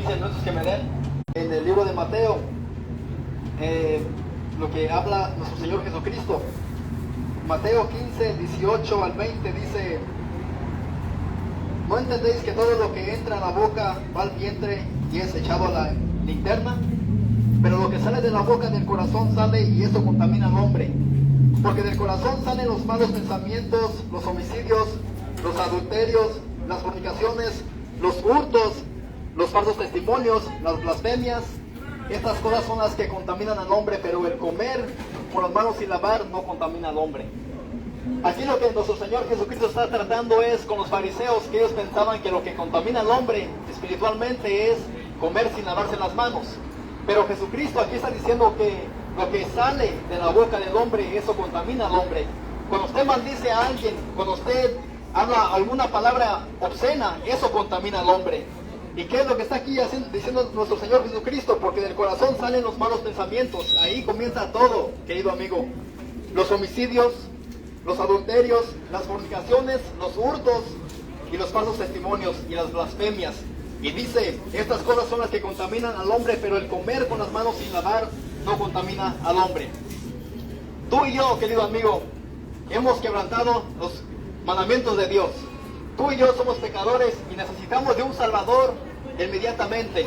15 minutos que me den. En el libro de Mateo, lo que habla nuestro Señor Jesucristo. Mateo 15, 18 al 20 dice: ¿no entendéis que todo lo que entra a la boca va al vientre y es echado a la linterna? Pero lo que sale de la boca del corazón sale, y eso contamina al hombre. Porque del corazón salen los malos pensamientos, los homicidios, los adulterios, las fornicaciones, los hurtos, los falsos testimonios, las blasfemias. Estas cosas son las que contaminan al hombre, pero el comer con las manos sin lavar no contamina al hombre. Aquí lo que nuestro Señor Jesucristo está tratando es con los fariseos, que ellos pensaban que lo que contamina al hombre espiritualmente es comer sin lavarse las manos. Pero Jesucristo aquí está diciendo que lo que sale de la boca del hombre, eso contamina al hombre. Cuando usted maldice a alguien, cuando usted habla alguna palabra obscena, eso contamina al hombre. ¿Y qué es lo que está aquí diciendo nuestro Señor Jesucristo? Porque del corazón salen los malos pensamientos. Ahí comienza todo, querido amigo. Los homicidios, los adulterios, las fornicaciones, los hurtos y los falsos testimonios y las blasfemias. Y dice, estas cosas son las que contaminan al hombre, pero el comer con las manos sin lavar no contamina al hombre. Tú y yo, querido amigo, hemos quebrantado los mandamientos de Dios. Tú y yo somos pecadores y necesitamos de un Salvador inmediatamente.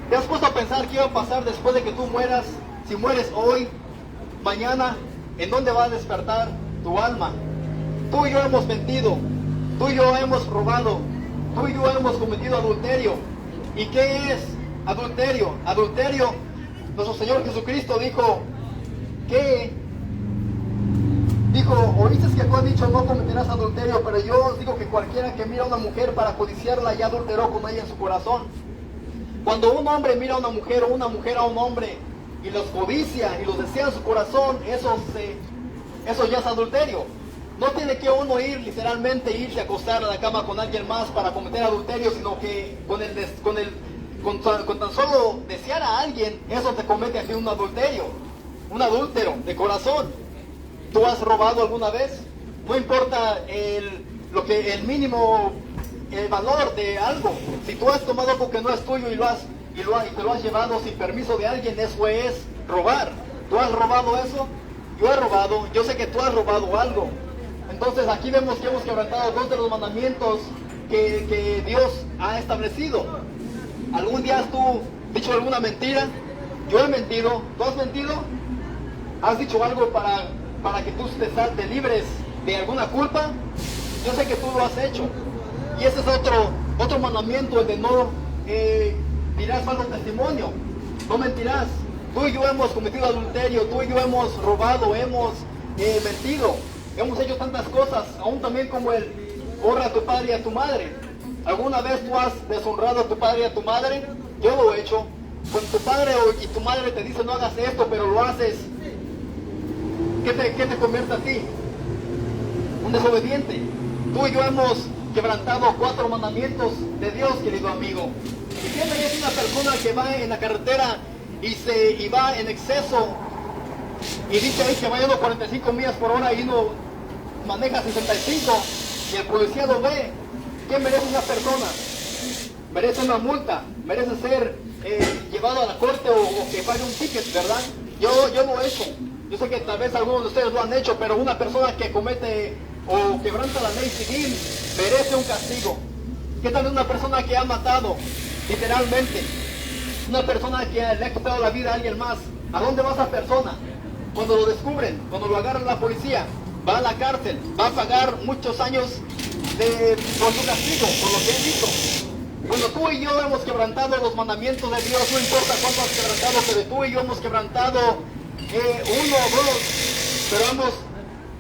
¿Te has puesto a pensar qué va a pasar después de que tú mueras? Si mueres hoy, mañana, ¿en dónde va a despertar tu alma? Tú y yo hemos mentido, tú y yo hemos robado, tú y yo hemos cometido adulterio. ¿Y qué es adulterio? Adulterio, nuestro Señor Jesucristo dijo, oíste que tú has dicho no cometerás adulterio, pero yo os digo que cualquiera que mira a una mujer para codiciarla ya adulteró con ella en su corazón. Cuando un hombre mira a una mujer o una mujer a un hombre y los codicia y los desea en su corazón, eso ya es adulterio. No tiene que uno literalmente irse a acostar a la cama con alguien más para cometer adulterio, sino que con tan solo desear a alguien, eso te comete aquí un adulterio, un adúltero de corazón. ¿Tú has robado alguna vez? No importa el valor de algo. Si tú has tomado algo que no es tuyo y te lo has llevado sin permiso de alguien, eso es robar. ¿Tú has robado eso? Yo he robado. Yo sé que tú has robado algo. Entonces aquí vemos que hemos quebrantado dos de los mandamientos que Dios ha establecido. ¿Algún día has tú dicho alguna mentira? Yo he mentido. ¿Tú has mentido? ¿Has dicho algo para que tú te libres de alguna culpa? Yo sé que tú lo has hecho. Y ese es otro mandamiento, el de no dirás falso testimonio. No mentirás. Tú y yo hemos cometido adulterio, tú y yo hemos robado, hemos mentido. Hemos hecho tantas cosas, aún también como el honra a tu padre y a tu madre. ¿Alguna vez tú has deshonrado a tu padre y a tu madre? Yo lo he hecho. Cuando tu padre y tu madre te dicen no hagas esto, pero lo haces, ¿qué te convierte a ti? Un desobediente. Tú y yo hemos quebrantado 4 mandamientos de Dios, querido amigo. ¿Y quién es una persona que va en la carretera y va en exceso y dice ahí que va a 45 millas por hora y uno maneja 65 y el policía lo ve? ¿Qué merece una persona? Merece una multa, merece ser llevado a la corte o que pague un ticket, ¿verdad? Yo lo he hecho. Yo sé que tal vez algunos de ustedes lo han hecho, pero una persona que comete o quebranta la ley civil merece un castigo. ¿Qué tal una persona que ha matado, literalmente? Una persona que le ha quitado la vida a alguien más. ¿A dónde va esa persona? Cuando lo descubren, cuando lo agarra la policía, va a la cárcel, va a pagar muchos años por su castigo, por lo que él hizo. Cuando tú y yo hemos quebrantado los mandamientos de Dios, no importa cuánto has quebrantado, pero tú y yo hemos quebrantado 1 o 2, pero hemos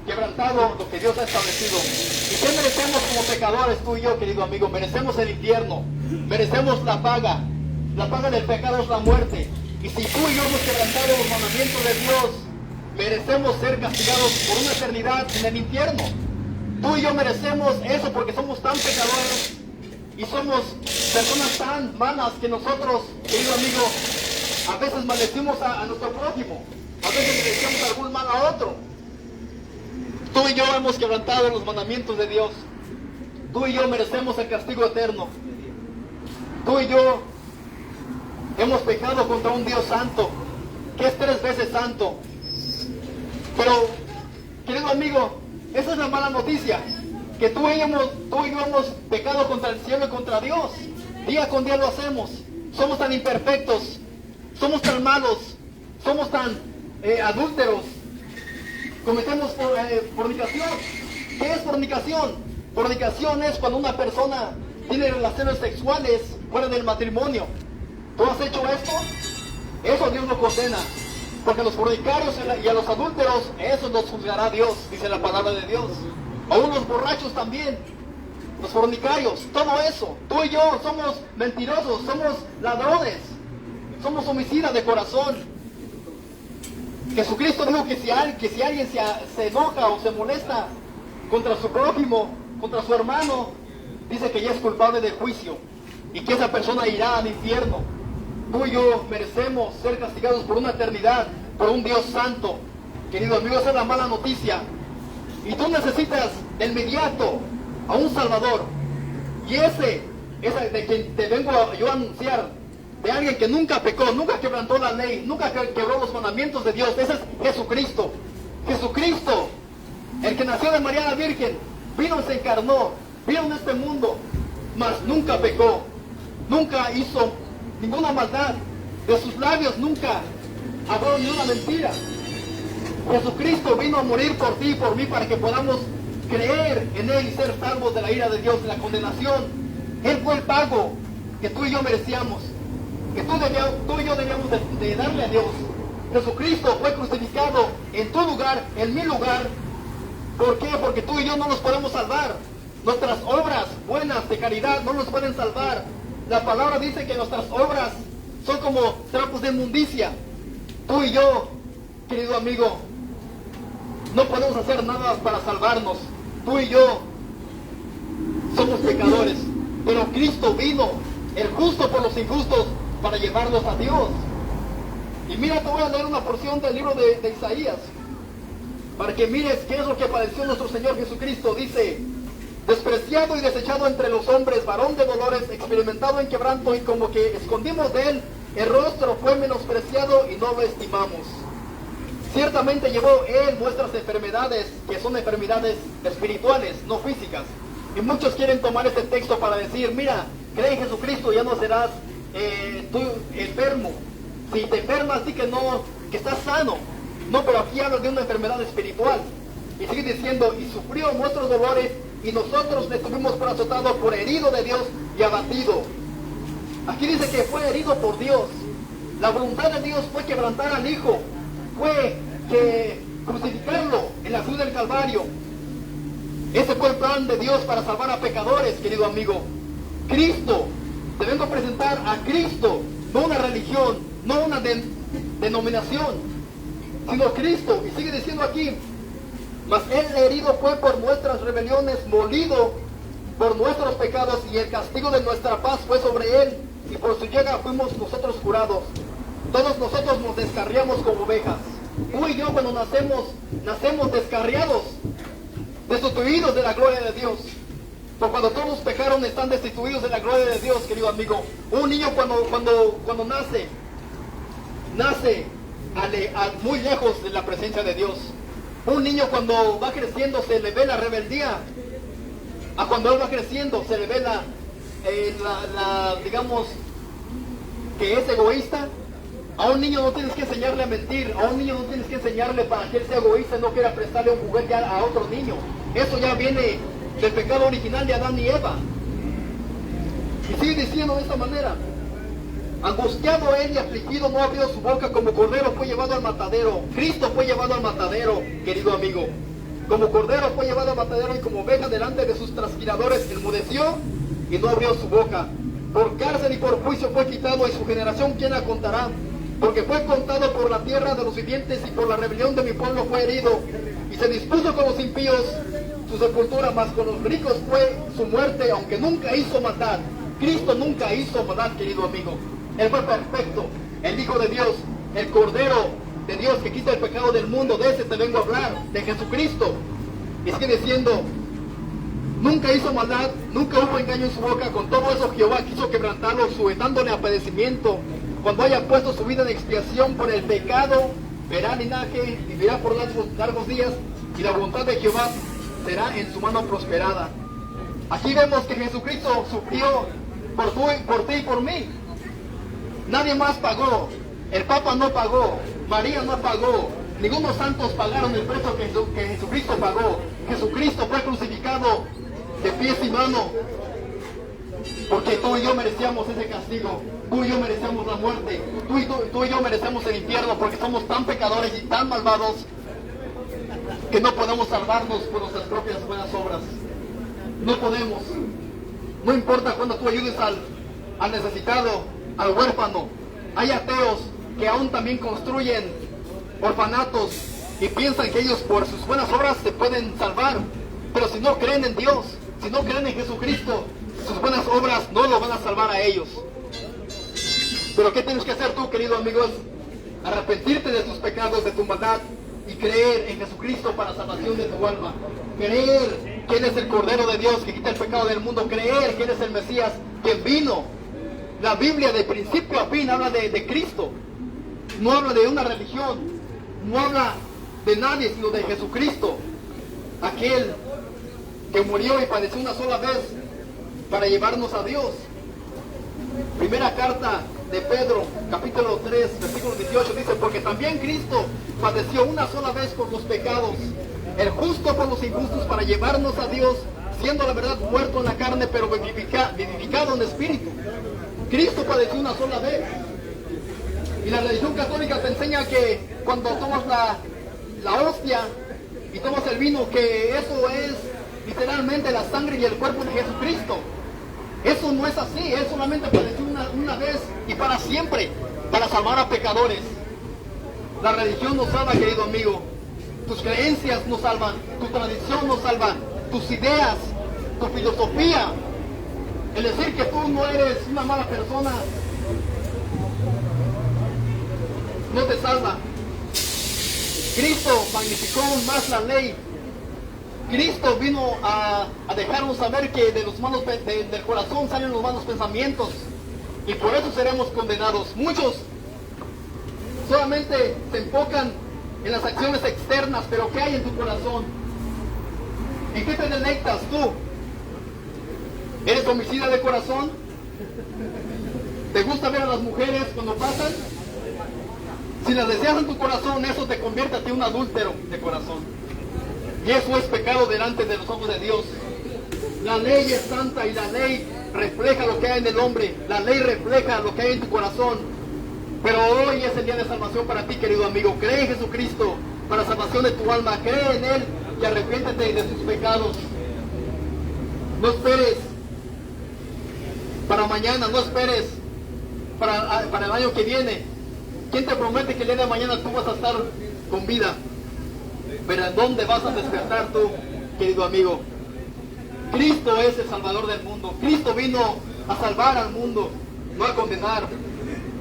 quebrantado lo que Dios ha establecido. ¿Y qué merecemos como pecadores, tú y yo, querido amigo? Merecemos el infierno, merecemos la paga del pecado es la muerte. Y si tú y yo hemos quebrantado los mandamientos de Dios, merecemos ser castigados por una eternidad en el infierno. Tú y yo merecemos eso porque somos tan pecadores y somos personas tan malas que nosotros, querido amigo, a veces maldecimos a nuestro prójimo, a veces le decimos algún mal a otro. Tú y yo hemos quebrantado los mandamientos de Dios. Tú y yo merecemos el castigo eterno. Tú y yo Hemos pecado contra un Dios santo, que es 3 veces santo. Pero, querido amigo, esa es la mala noticia, que tú y yo hemos pecado contra el cielo y contra Dios. Día con día lo hacemos. Somos tan imperfectos, somos tan malos, somos tan adúlteros. Cometemos fornicación. ¿Qué es fornicación? Fornicación es cuando una persona tiene relaciones sexuales fuera del matrimonio. ¿Tú has hecho esto? Eso Dios lo condena. Porque a los fornicarios y a los adúlteros, eso los juzgará Dios, dice la palabra de Dios. Aún los borrachos también, los fornicarios, todo eso. Tú y yo somos mentirosos, somos ladrones, somos homicidas de corazón. Jesucristo dijo que si alguien se enoja o se molesta contra su prójimo, contra su hermano, dice que ya es culpable de juicio y que esa persona irá al infierno. Tú y yo merecemos ser castigados por una eternidad, por un Dios santo. Querido amigo, esa es la mala noticia. Y tú necesitas de inmediato a un Salvador. Y ese de quien te vengo yo a anunciar, de alguien que nunca pecó, nunca quebrantó la ley, nunca quebró los mandamientos de Dios, ese es Jesucristo. Jesucristo, el que nació de María la Virgen, vino y se encarnó, vino en este mundo, mas nunca pecó, nunca hizo ninguna maldad, de sus labios nunca habló ni una mentira. Jesucristo vino a morir por ti y por mí para que podamos creer en Él y ser salvos de la ira de Dios, de la condenación. Él fue el pago que tú y yo merecíamos, que tú y yo debíamos de darle a Dios. Jesucristo fue crucificado en tu lugar, en mi lugar. ¿Por qué? Porque tú y yo no nos podemos salvar. Nuestras obras buenas de caridad no nos pueden salvar. La palabra dice que nuestras obras son como trapos de inmundicia. Tú y yo, querido amigo, no podemos hacer nada para salvarnos. Tú y yo somos pecadores, pero Cristo vino, el justo por los injustos, para llevarnos a Dios. Y mira, te voy a leer una porción del libro de Isaías, para que mires qué es lo que padeció nuestro Señor Jesucristo. Dice: despreciado y desechado entre los hombres, varón de dolores, experimentado en quebranto, y como que escondimos de él el rostro, fue menospreciado y no lo estimamos. Ciertamente llevó él nuestras enfermedades, que son enfermedades espirituales, no físicas. Y muchos quieren tomar este texto para decir: mira, cree en Jesucristo, ya no serás tú enfermo. Si te enfermas, di que no, que estás sano. No, pero aquí habla de una enfermedad espiritual. Y sigue diciendo: y sufrió nuestros dolores, y nosotros le tuvimos por azotado, por herido de Dios y abatido. Aquí dice que fue herido por Dios. La voluntad de Dios fue quebrantar al Hijo, fue que crucificarlo en la cruz del Calvario. Ese fue el plan de Dios para salvar a pecadores, querido amigo. Cristo, te vengo a presentar a Cristo, no una religión, no una denominación, sino Cristo. Y sigue diciendo aquí: mas él herido fue por nuestras rebeliones, molido por nuestros pecados, y el castigo de nuestra paz fue sobre él, y por su llaga fuimos nosotros curados. Todos nosotros nos descarriamos como ovejas. Tú y yo, cuando nacemos descarriados, destituidos de la gloria de Dios. Por cuando todos pecaron, están destituidos de la gloria de Dios, querido amigo. Un niño cuando nace muy lejos de la presencia de Dios. Un niño cuando va creciendo se le ve la rebeldía. A cuando él va creciendo se le ve digamos, que es egoísta. A un niño no tienes que enseñarle a mentir. A un niño no tienes que enseñarle para que él sea egoísta y no quiera prestarle un juguete a otro niño. Eso ya viene del pecado original de Adán y Eva. Y sigue diciendo de esta manera: angustiado él y afligido, no abrió su boca, como cordero fue llevado al matadero. Cristo fue llevado al matadero, querido amigo. Como cordero fue llevado al matadero, y como oveja delante de sus trasquiladores enmudeció y no abrió su boca. Por cárcel y por juicio fue quitado, y su generación ¿quién la contará? Porque fue contado por la tierra de los vivientes, y por la rebelión de mi pueblo fue herido. Y se dispuso con los impíos su sepultura, mas con los ricos fue su muerte, aunque nunca hizo maldad. Cristo nunca hizo maldad, querido amigo. Él fue perfecto, el Hijo de Dios, el Cordero de Dios que quita el pecado del mundo. De ese te vengo a hablar, de Jesucristo. Y sigue diciendo: nunca hizo maldad, nunca hubo engaño en su boca. Con todo eso Jehová quiso quebrantarlo, sujetándole a padecimiento. cuando haya puesto su vida en expiación por el pecado, verá linaje, vivirá por largos días, y la voluntad de Jehová será en su mano prosperada. Aquí vemos que Jesucristo sufrió por ti y por mí. Nadie más pagó. El Papa no pagó. María no pagó. Ningunos santos pagaron el precio que Jesucristo pagó. Jesucristo fue crucificado de pies y manos, porque tú y yo merecíamos ese castigo. Tú y yo merecemos la muerte. Tú y yo merecemos el infierno, porque somos tan pecadores y tan malvados que no podemos salvarnos por nuestras propias buenas obras. No podemos. No importa cuando tú ayudes al necesitado, al huérfano. Hay ateos que aún también construyen orfanatos y piensan que ellos por sus buenas obras se pueden salvar. Pero si no creen en Dios, si no creen en Jesucristo, sus buenas obras no los van a salvar a ellos. Pero ¿qué tienes que hacer tú, querido amigos? Arrepentirte de tus pecados, de tu maldad, y creer en Jesucristo para salvación de tu alma. Creer que Él es el Cordero de Dios que quita el pecado del mundo. Creer que Él es el Mesías quien vino. La Biblia de principio a fin habla de Cristo. No habla de una religión. No habla de nadie, sino de Jesucristo. Aquel que murió y padeció una sola vez para llevarnos a Dios. Primera carta de Pedro, capítulo 3, versículo 18, dice: porque también Cristo padeció una sola vez por los pecados, el justo por los injustos, para llevarnos a Dios, siendo la verdad muerto en la carne, pero vivificado en espíritu. Cristo padeció una sola vez. Y la religión católica te enseña que cuando tomas la hostia y tomas el vino, que eso es literalmente la sangre y el cuerpo de Jesucristo. Eso no es así. Él solamente padeció una vez y para siempre, para salvar a pecadores. La religión no salva, querido amigo. Tus creencias no salvan, tu tradición no salva, tus ideas, tu filosofía, el decir que tú no eres una mala persona, no te salva. Cristo magnificó aún más la ley. Cristo vino a dejarnos saber que de los malos del corazón salen los malos pensamientos, y por eso seremos condenados. Muchos solamente se enfocan en las acciones externas, pero ¿qué hay en tu corazón? ¿En qué te deleitas tú? ¿Eres homicida de corazón? ¿Te gusta ver a las mujeres cuando pasan? Si las deseas en tu corazón, eso te convierte a ti en un adúltero de corazón. Y eso es pecado delante de los ojos de Dios. La ley es santa y la ley refleja lo que hay en el hombre. La ley refleja lo que hay en tu corazón. Pero hoy es el día de salvación para ti, querido amigo. Cree en Jesucristo para salvación de tu alma. Cree en Él y arrepiéntete de tus pecados. No esperes para mañana, no esperes para el año que viene. ¿Quién te promete que el día de mañana tú vas a estar con vida? Pero ¿en dónde vas a despertar tú, querido amigo? Cristo es el Salvador del mundo. Cristo vino a salvar al mundo, no a condenar.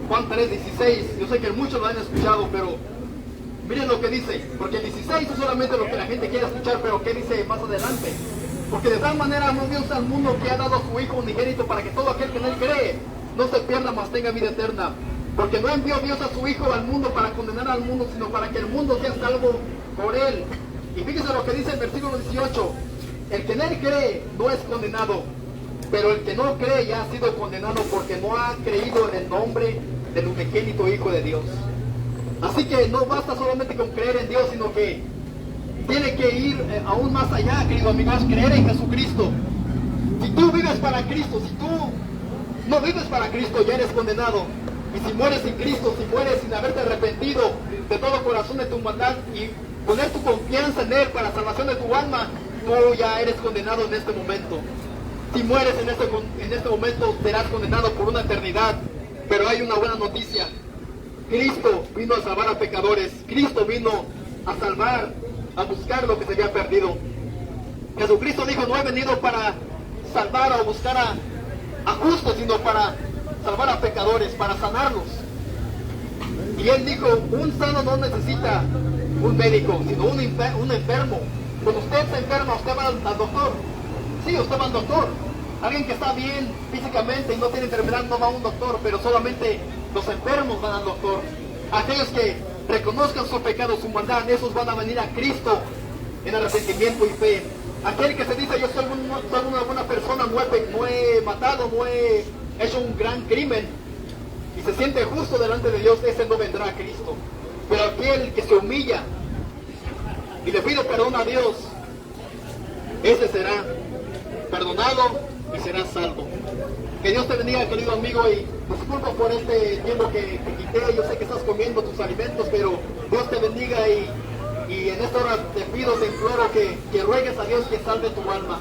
Juan 3:16. Yo sé que muchos lo han escuchado, pero miren lo que dice. Porque el 16 es solamente lo que la gente quiere escuchar, pero ¿qué dice más adelante? Porque de tal manera amó Dios al mundo que ha dado a su Hijo unigénito, para que todo aquel que en Él cree no se pierda, mas tenga vida eterna. Porque no envió Dios a su Hijo al mundo para condenar al mundo, sino para que el mundo sea salvo por Él. Y fíjese lo que dice el versículo 18. El que en Él cree no es condenado, pero el que no cree ya ha sido condenado, porque no ha creído en el nombre del unigénito Hijo de Dios. Así que no basta solamente con creer en Dios, sino que tiene que ir aún más allá, querido amigo, es creer en Jesucristo. Si tú vives para Cristo, si tú no vives para Cristo, ya eres condenado. Y si mueres sin Cristo, si mueres sin haberte arrepentido de todo corazón de tu maldad y poner tu confianza en Él para salvación de tu alma, tú ya eres condenado en este momento. Si mueres en este momento, serás condenado por una eternidad. Pero hay una buena noticia. Cristo vino a salvar a pecadores. Cristo vino a salvar, a buscar lo que se había perdido. Jesucristo dijo: no he venido para salvar o buscar a justos, sino para salvar a pecadores, para sanarlos. Y Él dijo: un sano no necesita un médico, sino un enfermo. Cuando usted se enferma, usted va al doctor. Sí, usted va al doctor. Alguien que está bien físicamente y no tiene enfermedad no va a un doctor, pero solamente Los enfermos van al doctor. Aquellos que reconozcan su pecado, su maldad, esos van a venir a Cristo en arrepentimiento y fe. Aquel que se dice yo soy una buena persona, no he matado, no he hecho un gran crimen y se siente justo delante de Dios, ese no vendrá a Cristo. Pero aquel que se humilla y le pide perdón a Dios, ese será perdonado y será salvo. Que Dios te bendiga, querido amigo, y disculpa por este tiempo que quité. Yo sé que estás comiendo tus alimentos, pero Dios te bendiga y en esta hora te pido, te imploro que ruegues a Dios que salve tu alma.